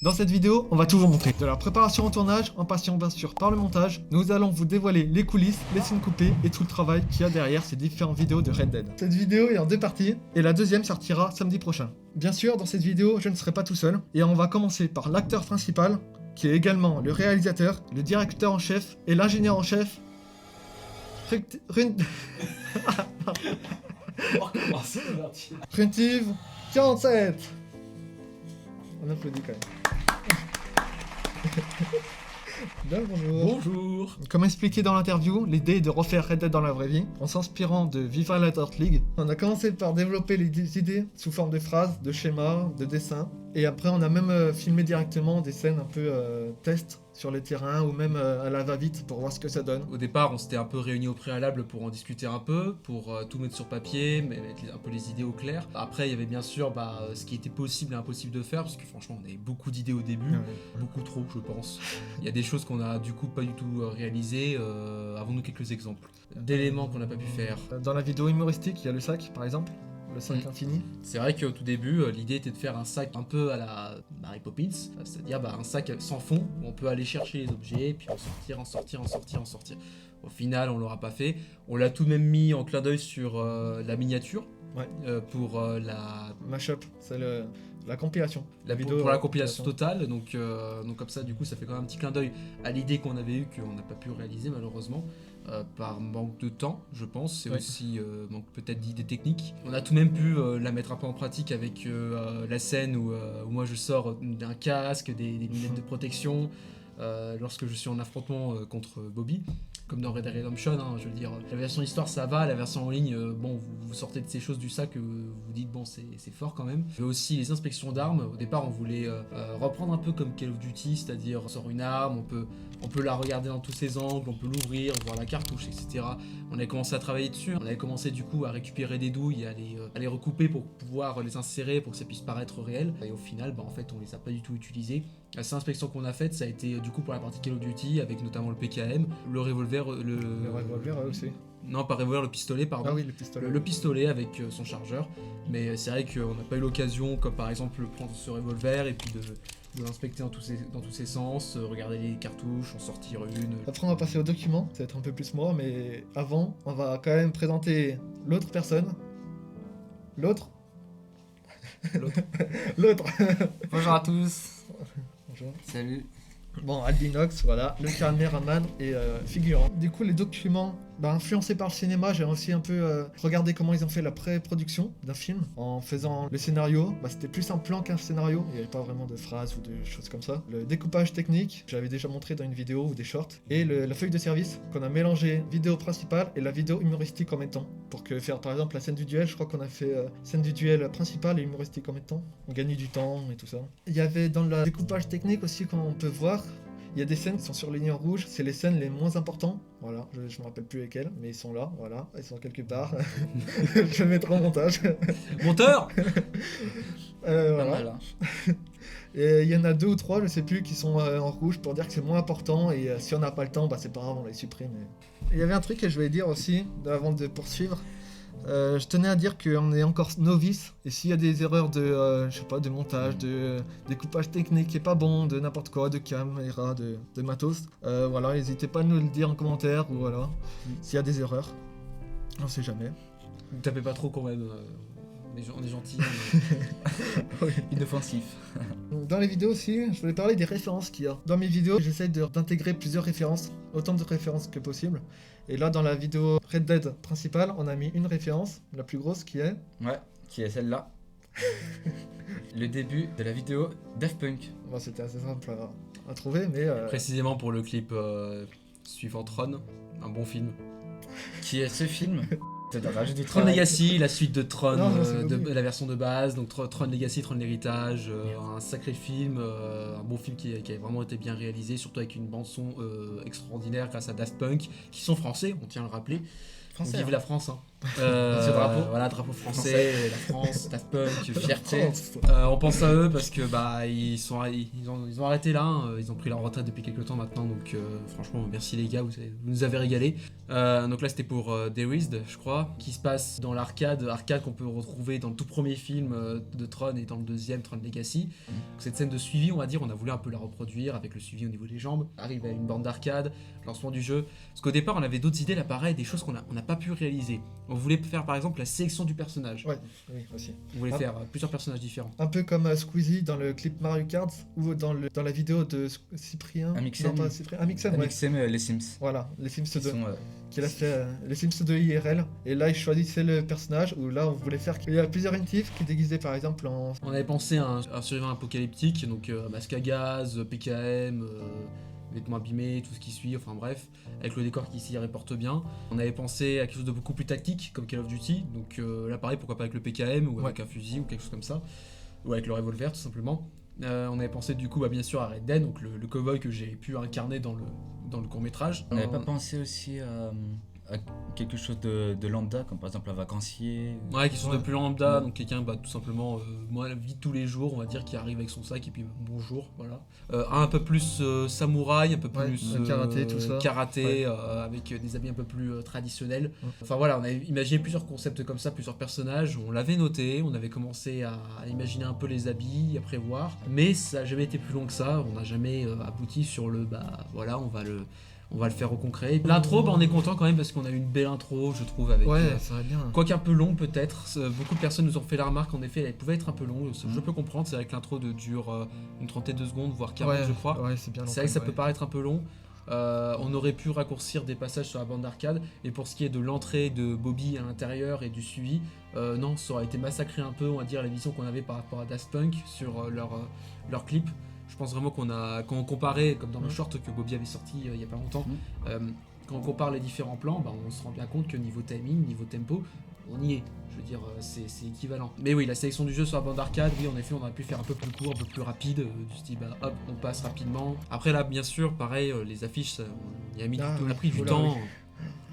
Dans cette vidéo, on va tout vous montrer. De la préparation au tournage, en passant bien sûr par le montage, nous allons vous dévoiler les coulisses, les scènes coupées et tout le travail qu'il y a derrière ces différentes vidéos de Red Dead. Cette vidéo est en 2 parties et la deuxième sortira samedi prochain. Bien sûr, dans cette vidéo, je ne serai pas tout seul et on va commencer par l'acteur principal, qui est également le réalisateur, le directeur en chef et l'ingénieur en chef. Runtive 47. On applaudit quand même. Bien, bonjour. Bonjour. Comme expliqué dans l'interview, l'idée est de refaire Red Dead dans la vraie vie, en s'inspirant de Viva la Dirt League. On a commencé par développer les idées sous forme de phrases, de schémas, de dessins, et après on a même filmé directement des scènes un peu test sur les terrains, ou même à la va-vite pour voir ce que ça donne. Au départ, on s'était un peu réunis au préalable pour en discuter un peu, pour tout mettre sur papier, mettre un peu les idées au clair. Après, il y avait bien sûr ce qui était possible et impossible de faire, parce que franchement, on avait beaucoup d'idées au début, beaucoup trop, je pense. Il y a des choses qu'on a du coup pas du tout réalisées. Avons-nous quelques exemples d'éléments qu'on n'a pas pu faire? Dans la vidéo humoristique, il y a le sac, par exemple. Le sac infini. C'est vrai qu'au tout début, l'idée était de faire un sac un peu à la Mary Poppins, c'est-à-dire un sac sans fond où on peut aller chercher les objets, puis en sortir. Au final, on l'aura pas fait. On l'a tout de même mis en clin d'œil sur la miniature. Ouais. Pour la mashup, c'est la compilation. La vidéo pour la compilation totale, donc comme ça, du coup, ça fait quand même un petit clin d'œil à l'idée qu'on avait eue, qu'on n'a pas pu réaliser malheureusement. Par manque de temps, je pense, c'est aussi manque peut-être d'idées techniques. On a tout de même pu la mettre un peu en pratique avec la scène où moi je sors d'un casque, des lunettes de protection, lorsque je suis en affrontement contre Bobby. Comme dans Red Dead Redemption, hein, je veux dire, la version histoire ça va, la version en ligne, bon, vous sortez de ces choses du sac, vous dites bon, c'est fort quand même. Mais aussi les inspections d'armes, au départ on voulait reprendre un peu comme Call of Duty, c'est-à-dire on sort une arme, on peut la regarder dans tous ses angles, on peut l'ouvrir, voir la cartouche, etc. On avait commencé à travailler dessus, on avait commencé du coup à récupérer des douilles, à les recouper pour pouvoir les insérer, pour que ça puisse paraître réel. Et au final, en fait, on les a pas du tout utilisés. La seule inspection qu'on a faite, ça a été du coup pour la partie Call of Duty, avec notamment le PKM, le revolver, le revolver aussi. Non, pas revolver, le pistolet, pardon. Ah oui, le pistolet. Le pistolet avec son chargeur. Mais c'est vrai qu'on n'a pas eu l'occasion, comme par exemple, de prendre ce revolver et puis de l'inspecter dans tous ses sens, regarder les cartouches, en sortir une. Après, on va passer au document, ça va être un peu plus moi, mais avant, on va quand même présenter l'autre personne. L'autre. Bonjour à tous. Bonjour. Salut. Bon, Albinox, voilà, le caméraman et figurant. Du coup, les documents, influencés par le cinéma, j'ai aussi un peu regardé comment ils ont fait la pré-production d'un film. En faisant le scénario, c'était plus un plan qu'un scénario. Il n'y avait pas vraiment de phrases ou de choses comme ça. Le découpage technique, j'avais déjà montré dans une vidéo ou des shorts. Et la feuille de service, qu'on a mélangé vidéo principale et la vidéo humoristique en même temps. Pour que faire par exemple la scène du duel, je crois qu'on a fait scène du duel principale et humoristique en même temps. On gagne du temps et tout ça. Il y avait dans le découpage technique aussi, comme on peut voir, il y a des scènes qui sont surlignées en rouge, c'est les scènes les moins importantes. Voilà, je me rappelle plus lesquelles, mais ils sont là, voilà, ils sont quelque part. Je le mettrai en montage. Monteur. Voilà. Mal, hein. Et il y en a 2 ou 3, je sais plus, qui sont en rouge pour dire que c'est moins important, et si on n'a pas le temps, c'est pas grave, on les supprime. Il y avait un truc que je voulais dire aussi, avant de poursuivre. Je tenais à dire qu'on est encore novice, et s'il y a des erreurs de, je sais pas, de montage, de découpage technique qui est pas bon, de n'importe quoi, de caméra, de matos, voilà, n'hésitez pas à nous le dire en commentaire, ou voilà, s'il y a des erreurs, on sait jamais. Ne tapez pas trop quand même, on est gentil, Oui. Inoffensif. Dans les vidéos aussi, je voulais parler des références qu'il y a. Dans mes vidéos, j'essaie d'intégrer plusieurs références, autant de références que possible. Et là, dans la vidéo Red Dead principale, on a mis une référence, la plus grosse qui est... Ouais, qui est celle-là. Le début de la vidéo Daft Punk. Bon, c'était assez simple à trouver, mais... Précisément pour le clip suivant Tron, un bon film. Qui est ce film? T'as rajouté Tron Legacy, la suite de Tron, Non, c'est la version de base, donc Tron Legacy, Tron l'héritage, un sacré film, un bon film qui a vraiment été bien réalisé, surtout avec une bande son extraordinaire grâce à Daft Punk, qui sont français, on tient à le rappeler. Français, Vive hein. la France, hein. Ce drapeau. Voilà, drapeau français, la France, Daft Punk, fierté. France. On pense à eux parce que ils ont arrêté là, hein. Ils ont pris leur retraite depuis quelques temps maintenant, donc franchement merci les gars, vous nous avez régalé. Donc là c'était pour Derizzed, je crois, qui se passe dans l'arcade qu'on peut retrouver dans le tout premier film de Tron et dans le deuxième Tron Legacy. Donc, cette scène de suivi, on va dire, on a voulu un peu la reproduire avec le suivi au niveau des jambes. Arrive à une bande d'arcade, lancement du jeu. Parce qu'au départ on avait d'autres idées là, pareil, des choses qu'on n'a pas pu réaliser. On voulait faire par exemple la sélection du personnage. Ouais, oui, aussi. On voulait faire plusieurs personnages différents. Un peu comme Squeezie dans le clip Mario Kart ou dans la vidéo de Cyprien. Amixem. Non, pas Cyprien. Amixem, ouais. Amixem, les Sims. Voilà, les Sims Ils 2. sont, Qu'il a fait les Sims 2 IRL. Et là, il choisissait le personnage où là, on voulait faire. Il y a plusieurs initiatives qui déguisaient par exemple en. On avait pensé à un survivant apocalyptique, donc masque à gaz, PKM, vêtements abîmés, tout ce qui suit, enfin bref, avec le décor qui s'y reporte bien. On avait pensé à quelque chose de beaucoup plus tactique, comme Call of Duty, donc là pareil, pourquoi pas avec le PKM ou avec un fusil ou quelque chose comme ça, ou avec le revolver tout simplement. On avait pensé du coup bien sûr à Red Dead, donc le cowboy que j'ai pu incarner dans le court-métrage. On n'avait pas pensé aussi à quelque chose de lambda, comme par exemple un vacancier. Ouais, qui sont de plus lambda, donc quelqu'un tout simplement, moi la vie de tous les jours, on va dire, qui arrive avec son sac et puis bonjour, voilà. Un peu plus samouraï, un peu plus karaté, tout ça. karaté, avec des habits un peu plus traditionnels. Enfin voilà, on a imaginé plusieurs concepts comme ça, plusieurs personnages, on l'avait noté, on avait commencé à imaginer un peu les habits, à prévoir, mais ça n'a jamais été plus long que ça, on n'a jamais abouti sur le voilà, on va le faire au concret. L'intro, on est content quand même parce qu'on a eu une belle intro, je trouve, avec. Ça va bien. Quoique un peu long peut-être. Beaucoup de personnes nous ont fait la remarque, en effet, elle pouvait être un peu longue. Je peux comprendre, c'est vrai que l'intro dure une trentaine de secondes, voire 40, je crois. Ouais, c'est bien long. C'est vrai que ça peut paraître un peu long. On aurait pu raccourcir des passages sur la bande d'arcade. Et pour ce qui est de l'entrée de Bobby à l'intérieur et du suivi, non, ça aurait été massacré un peu, on va dire, la vision qu'on avait par rapport à Daft Punk sur leur clip. Je pense vraiment quand on comparait, comme dans le short que Bobby avait sorti il y a pas longtemps, quand on compare les différents plans, on se rend bien compte que niveau timing, niveau tempo, on y est. Je veux dire, c'est équivalent. Mais oui, la sélection du jeu sur la bande d'arcade, oui, en effet, on aurait pu faire un peu plus court, un peu plus rapide, du style, hop, on passe rapidement. Après là, bien sûr, pareil, les affiches, on a pris du temps.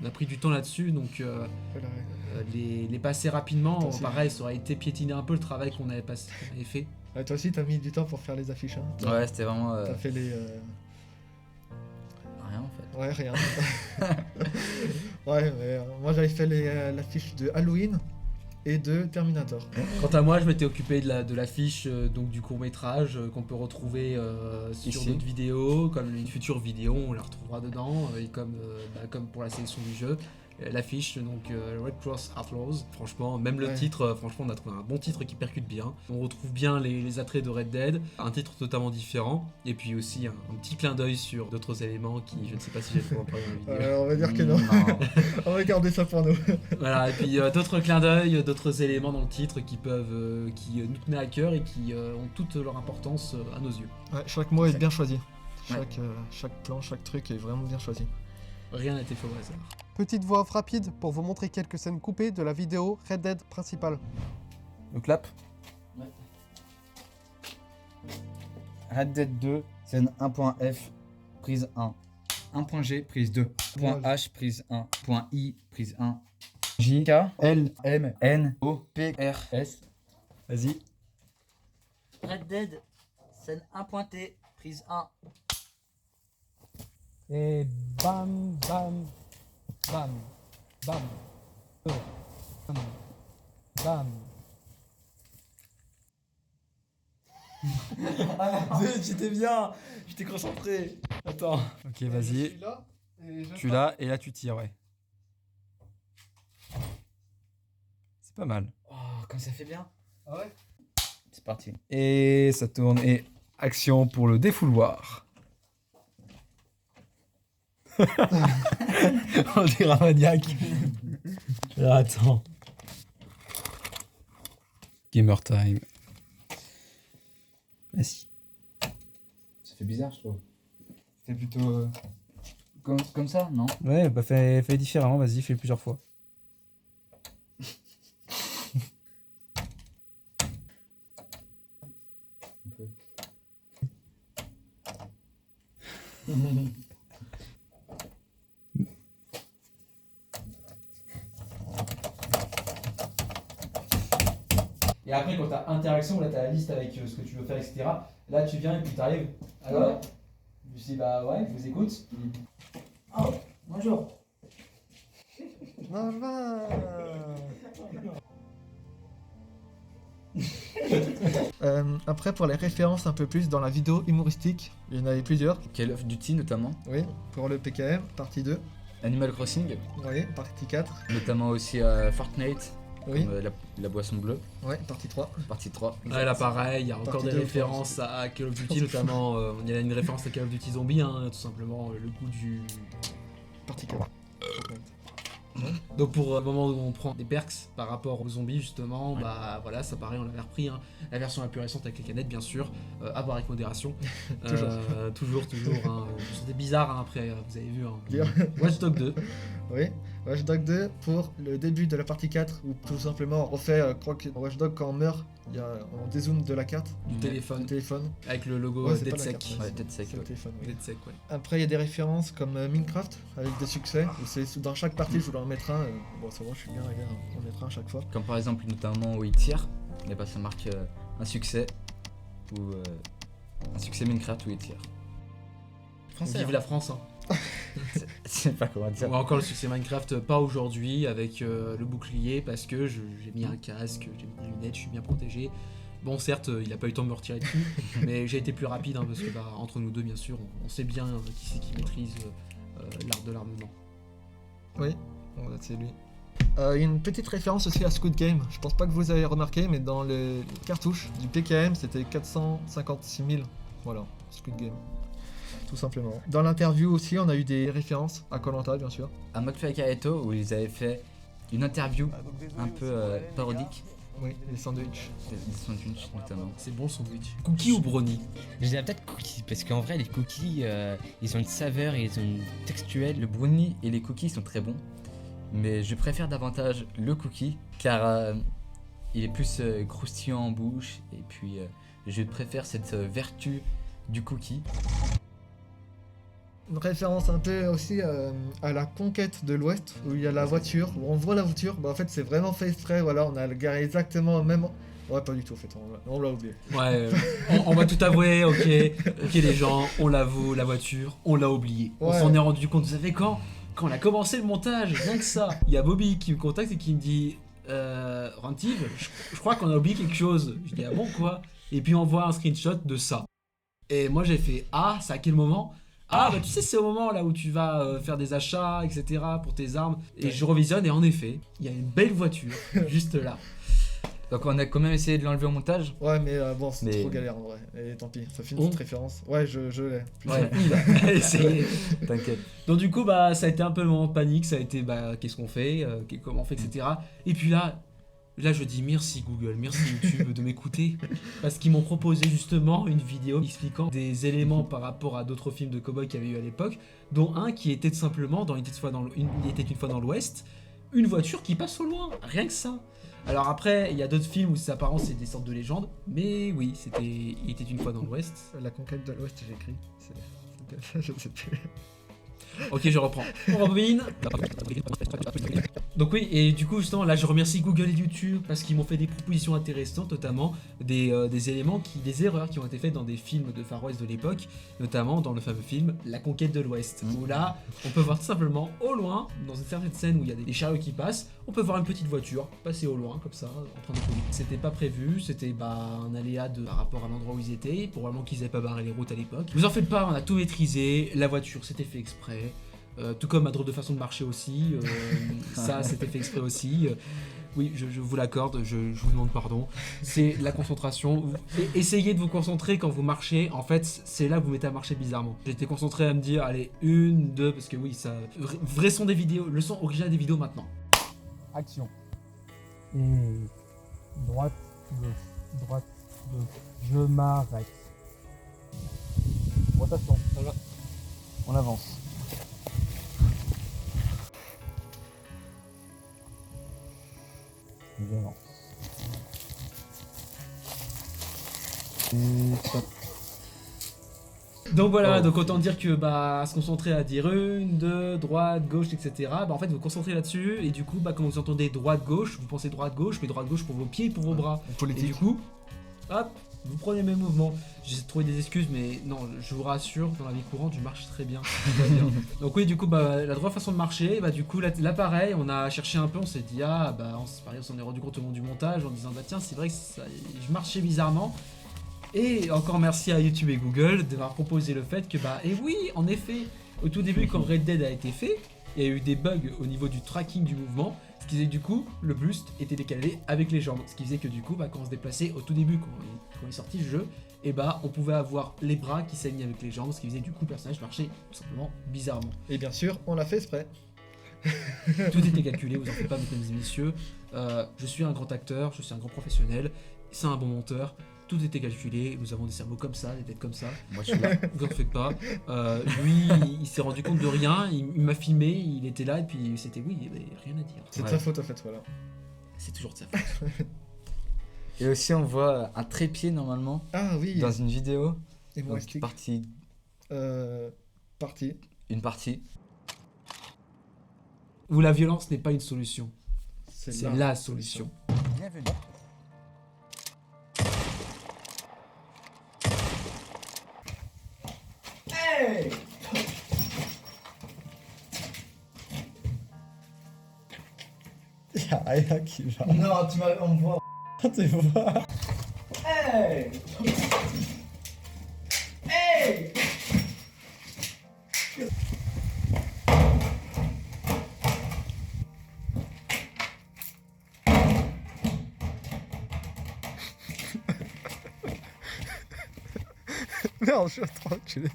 On a pris du temps là-dessus, donc les passer rapidement, pareil, ça aurait été piétiner un peu le travail qu'on avait fait. Ouais, toi aussi, t'as mis du temps pour faire les affiches. Hein. Ouais, c'était vraiment. T'as fait les. Rien en fait. Ouais, rien. Ouais, mais moi j'avais fait l'affiche de Halloween et de Terminator. Quant à moi, je m'étais occupé de l'affiche donc du court-métrage qu'on peut retrouver sur d'autres vidéos, comme une future vidéo, on la retrouvera dedans, et comme pour la sélection du jeu. L'affiche, donc Red Cross Outlaws, franchement, même le titre, franchement, on a trouvé un bon titre qui percute bien. On retrouve bien les attraits de Red Dead, un titre totalement différent, et puis aussi un petit clin d'œil sur d'autres éléments qui, je ne sais pas si j'ai trop en parler dans la vidéo. On va dire que non. On va garder ça pour nous. Voilà, et puis d'autres clins d'œil, d'autres éléments dans le titre qui nous tenaient à cœur et qui ont toute leur importance à nos yeux. Ouais, chaque mot est bien choisi. Chaque plan, chaque truc est vraiment bien choisi. Rien n'a été fait au hasard. Petite voix off rapide pour vous montrer quelques scènes coupées de la vidéo Red Dead principale. Le clap. Ouais. Red Dead 2, scène 1.f, prise 1. 1.g, prise 2. .h, prise 1. .i, prise 1. J, K, L, M, N, O, P, R, S. Vas-y. Red Dead, scène 1.t, prise 1. Et bam, bam, bam, bam, bam, bam. J'étais bien, j'étais concentré. Attends. Ok, vas-y. Tu l'as et là tu tires, ouais. C'est pas mal. Oh, comme ça fait bien. Ah ouais. C'est parti. Et ça tourne et action pour le défouloir. On dirait un maniaque. Alors, attends. Gamer time. Vas-y. Ça fait bizarre, je trouve. C'est plutôt. Comme ça, non? Ouais, bah fais différemment, vas-y, fais plusieurs fois. Et après, quand tu as interaction, là, tu as la liste avec ce que tu veux faire, etc. Là, tu viens et puis tu arrives. Alors, je dis, bah ouais, je vous écoute. Oh, bonjour. Après, pour les références un peu plus dans la vidéo humoristique, il y en avait plusieurs. Call of Duty notamment. Oui, pour le PKM, partie 2. Animal Crossing, Oui, partie 4. notamment aussi Fortnite, Oui, comme, la boisson bleue, ouais, partie 3. partie 3. Ouais, là pareil, il y a encore Partie des 2, références à Call of Duty, notamment il y a une référence à Call of Duty Zombie, hein, tout simplement le coup du... Partie 4. Donc pour le moment où on prend des perks par rapport aux zombies justement, bah voilà, ça paraît, on l'avait repris, hein. La version la plus récente avec les canettes bien sûr, à boire avec modération. Toujours. toujours, hein. C'était bizarre hein, après, vous avez vu. Hein. Bien. Watch Dogs 2. Oui, Watch Dogs 2 pour le début de la partie 4 où tout simplement on refait, crois que Watch Dogs quand on meurt, on dézoome de la carte Du du téléphone, téléphone. avec le logo Ouais, c'est pas la DeadSec. carte, Ouais, DeadSec, c'est le ouais. téléphone, oui. DeadSec, ouais. Après il y a des références comme Minecraft avec des succès. Où c'est dans chaque partie je voulais en mettre un. Bon c'est bon, je suis bien arrivé à en mettre un à chaque fois. Comme par exemple notamment où il tire, et bah ça marque un succès, ou un succès Minecraft où il tire. Vive la France, hein. Je sais pas comment dire. Ou encore le succès Minecraft, pas aujourd'hui avec le bouclier parce que j'ai mis un casque, j'ai mis des lunettes, je suis bien protégé. Bon certes, il a pas eu le temps de me retirer dessus, mais j'ai été plus rapide hein, parce que bah, entre nous deux bien sûr, on sait bien qui c'est qui maîtrise l'art de l'armement. Oui, bon, là, c'est lui. Il y a une petite référence aussi à Squid Game. Je pense pas que vous avez remarqué, mais dans les cartouches du PKM, c'était 456 000. Voilà, Squid Game. Tout simplement. Dans l'interview aussi, on a eu des références à Koh-Lanta, bien sûr. À McFly et Carito où ils avaient fait une interview un peu parodique, Oui, les sandwichs. des sandwichs notamment. C'est bon le sandwich. Cookie ou brownie? Je dirais peut-être cookies, parce qu'en vrai, les cookies, ils ont une saveur et ils ont une textuelle. Le brownie et les cookies sont très bons, mais je préfère davantage le cookie car il est plus croustillant en bouche et puis je préfère cette vertu du cookie. Une référence un peu aussi à la conquête de l'Ouest, où il y a la voiture, où on voit la voiture. Bah, en fait, c'est vraiment fait exprès. Voilà, on a le garé exactement au même. Ouais, pas du tout, en fait, on l'a oublié. Ouais, on va tout avouer, ok les gens, on l'avoue, la voiture, on l'a oublié. On Ouais. s'en est rendu compte, vous savez quand on a commencé le montage, rien que ça. Il y a Bobby qui me contacte et qui me dit Rantiv, je crois qu'on a oublié quelque chose. Je dis ah bon quoi? Et puis on voit un screenshot de ça. Et moi j'ai fait ah, c'est à quel moment? Ah bah tu sais c'est au moment là où tu vas faire des achats etc pour tes armes. Et Ouais. je revisionne et en effet, il y a une belle voiture juste là. Donc on a quand même essayé de l'enlever au montage. Ouais, mais bon, c'est Mais- trop galère en vrai. Et tant pis, ça fait une On- petite référence. Ouais, je l'ai. Ouais, il a essayé. T'inquiète. Donc du coup bah ça a été un peu le moment de panique, ça a été bah qu'est-ce qu'on fait, comment on fait etc. Et puis là je dis merci Google, merci YouTube de m'écouter parce qu'ils m'ont proposé justement une vidéo expliquant des éléments par rapport à d'autres films de cow-boy qu'il y avait eu à l'époque, dont un qui était tout simplement dans Il était une fois dans l'Ouest, une voiture qui passe au loin, rien que ça. Alors après il y a d'autres films où ça apparemment c'est des sortes de légendes, mais oui c'était Il était une fois dans l'Ouest. La conquête de l'Ouest, j'ai écrit. Je sais plus. Ok, je reprends. On rembobine. Donc oui, et du coup justement là je remercie Google et YouTube parce qu'ils m'ont fait des propositions intéressantes, notamment des éléments des erreurs qui ont été faites dans des films de Far West de l'époque, notamment dans le fameux film La Conquête de l'Ouest, où là on peut voir tout simplement au loin, dans une certaine scène où il y a des chariots qui passent, on peut voir une petite voiture passer au loin comme ça, en train de conduire. C'était pas prévu, c'était un aléa par rapport à l'endroit où ils étaient, probablement qu'ils avaient pas barré les routes à l'époque. Vous en faites pas, on a tout maîtrisé, la voiture c'était fait exprès. Tout comme ma drôle de façon de marcher aussi, ça c'était fait exprès aussi. Oui, je vous l'accorde, je vous demande pardon. C'est la concentration. Essayez de vous concentrer quand vous marchez. En fait, c'est là que vous mettez à marcher bizarrement. J'étais concentré à me dire, allez, 1, 2, parce que oui, ça. Vrai son des vidéos, le son original des vidéos maintenant. Action. Et droite, gauche, je m'arrête. Rotation. On avance. J'avance. Et stop. Donc voilà, Oh. donc autant dire que bah se concentrer à dire 1, 2, droite, gauche, etc. Bah en fait vous vous concentrez là-dessus et du coup bah quand vous entendez droite, gauche, vous pensez droite, gauche, mais droite, gauche pour vos pieds et pour vos bras. Et Politique. du coup, hop, vous prenez le même mouvement. J'essaie de trouver des excuses, mais non, je vous rassure, dans la vie courante, je marche très bien. Tout va bien. Donc oui, du coup, bah, la droite façon de marcher, bah du coup, là pareil, on a cherché un peu, on s'est dit, ah, bah, on s'en est rendu compte au moment du montage, en disant, bah tiens, c'est vrai que je marchais bizarrement. Et encore merci à YouTube et Google de m'avoir proposé le fait que, bah, et oui, en effet, au tout début, quand Red Dead a été fait, il y a eu des bugs au niveau du tracking du mouvement, ce qui faisait que du coup, le boost était décalé avec les jambes. Ce qui faisait que du coup, bah, quand on se déplaçait au tout début, quand il est sorti le jeu, et bah, on pouvait avoir les bras qui s'alignaient avec les jambes, ce qui faisait que du coup, le personnage marchait tout simplement bizarrement. Et bien sûr, on l'a fait exprès. Tout était calculé, vous en faites pas, mesdames et messieurs. Je suis un grand acteur, je suis un grand professionnel, c'est un bon monteur. Tout était calculé, nous avons des cerveaux comme ça, des têtes comme ça. Moi, je suis là. Vous en faites pas. Lui, il s'est rendu compte de rien, il m'a filmé, il était là, et puis c'était oui, il y avait rien à dire. C'est de Ouais. sa faute en fait, voilà. C'est toujours de sa faute. Et aussi, on voit un trépied normalement Ah oui, dans une vidéo. et moi, Donc, partie. parti. Une partie. Où la violence n'est pas une solution, c'est là. la solution. Bienvenue. Y'a rien qui va. Non, on me voit. Tu vois. Hey! Hey! Merde, je suis tranquille.